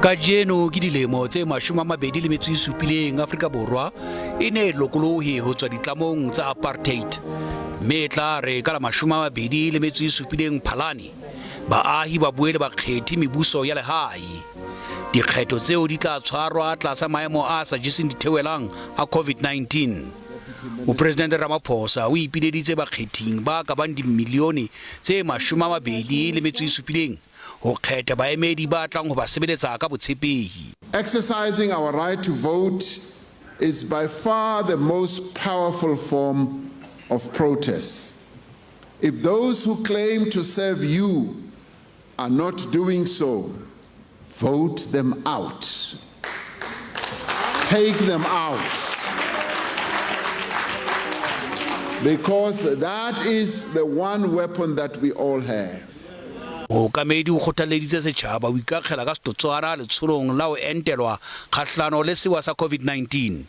Kajeno ke dilemo tse 27 Afrika Borwa e ne lokolohe ho tswa ditlamong tsa apartheid. Mme tla re ka la 27 Mphalane baahi ba boele ba kgethi mebuso ya lehae. Dikgetho tseo di tla tshwarwa tlasa maemo a sa jeseng dithewelang a COVID-19. Mopresidente Ramaphosa o ipileditse bakgething ba ka bang dimilione tse 27 ho kgetha baemedi ba tlang ho ba sebeletsa ka botshepehi. Exercising our right to vote is by far the most powerful form of protest. If those who claim to serve you are not doing so, vote them out. Take them out. Because that is the one weapon that we all have. Kamedi o kgothalleditse setjhaba ho ikakgela ka setotswana letsholong la ho entelwa kgahlano le sewa sa COVID-19.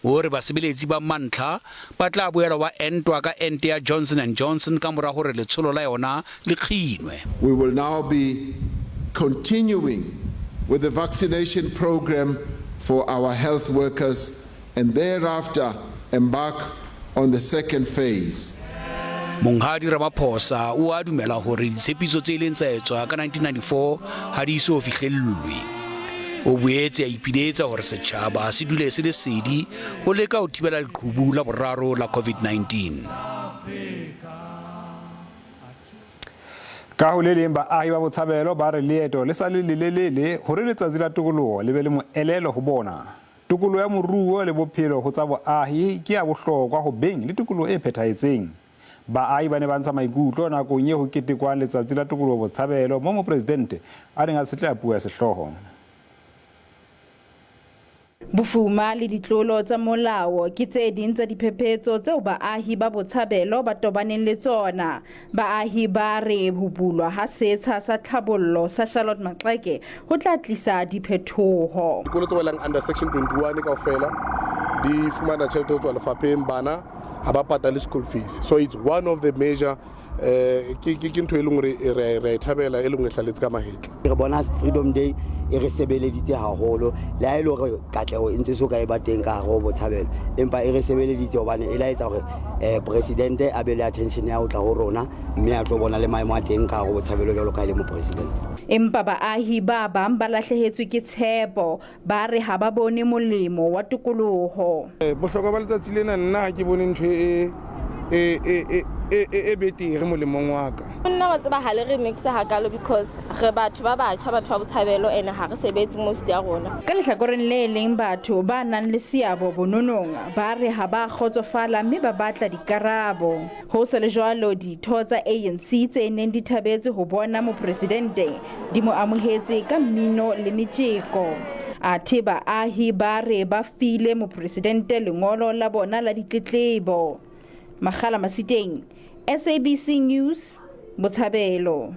O re basebeletsi ba mantlha ba tla boela ba entwa ka ente ya Johnson & Johnson ka mora hore letsholo la yona le kginwe. We will now be continuing with the vaccination program for our health workers and thereafter embark on the second phase. Monghadi Ramaphosa o a dumela hore ditshepiso tse ileng tsa etswa ka 1994 ha di so fihlellwe. O boetse a ipiletsa hore setjhaba se dule se le sedi ho leka ho thibela leqhubu la boraro la COVID-19. Ka ho le leng baahi ba Botshabelo ba re leeto le sa le lelelele hore Letsatsi la Tokoloho le be le moelelo ho bona. Tokoloho ya moruo le bophelo ho tsa boahi ke ya bohlokwa ho beng le tokoloho e phethahetseng. Baahi ba ne ba ntsha maikutlo nakong e ho Ketekweng Letsatsi la Tokoloho Botshabelo mo Mopresidente a reng a setjhaba puo ya sehloho. Bofuma le ditlolo tsa molao ke tse ding tsa diphephetso tseo baahi ba Botshabelo ba tobaneng le tsona. Baahi ba re ho bulwa ha setsha sa tlhabollo sa Charlotte Maxeke ho tla tlisa diphethoho. Dikolo tse welang under section 21 kaofela di fumana tjhelete ho tswa lefapheng bana ha ba patale school fees. So it's one of the major ke ntho e leng re re thabela e leng e hlaletse ka mahetla. Re bona Freedom Day e re sebeleditse haholo le ha ile hore katleho e ntse so ka e ba teng ka hare ho Botshabelo empa e re sebeleditse hobane e la etsa hore presidente a be le attention ya ho tla ho rona mme a tlo bona le maemo a teng ka hare ho Botshabelo jwalo ka le Mopresidente. Empa baahi ba bang ba lahlehetswe ke tshepo ba re ha ba bone molemo wa tokoloho. Bohlokwa ba letsatsi lena nna ke bone ntho e betere molemong wa ka. Nna wa tseba ha le re mixa hakalo because re batho ba batjha batho ba Botshabelo ene ha re sebetse most ya rona. Ka lehlakoreng le leng batho ba nang le seabo bononong ba re ha ba kgotsofala mme ba batla dikarabo. Ho se le jwalo ditho tsa ANC tse neng di thabetse ho bona Mopresidente di mo amohetse ka mmino le metjeko. Athe baahi ba re ba file Mopresidente lengolo la bona la ditletlebo. Makgala Masiteng, SABC News, Botshabelo.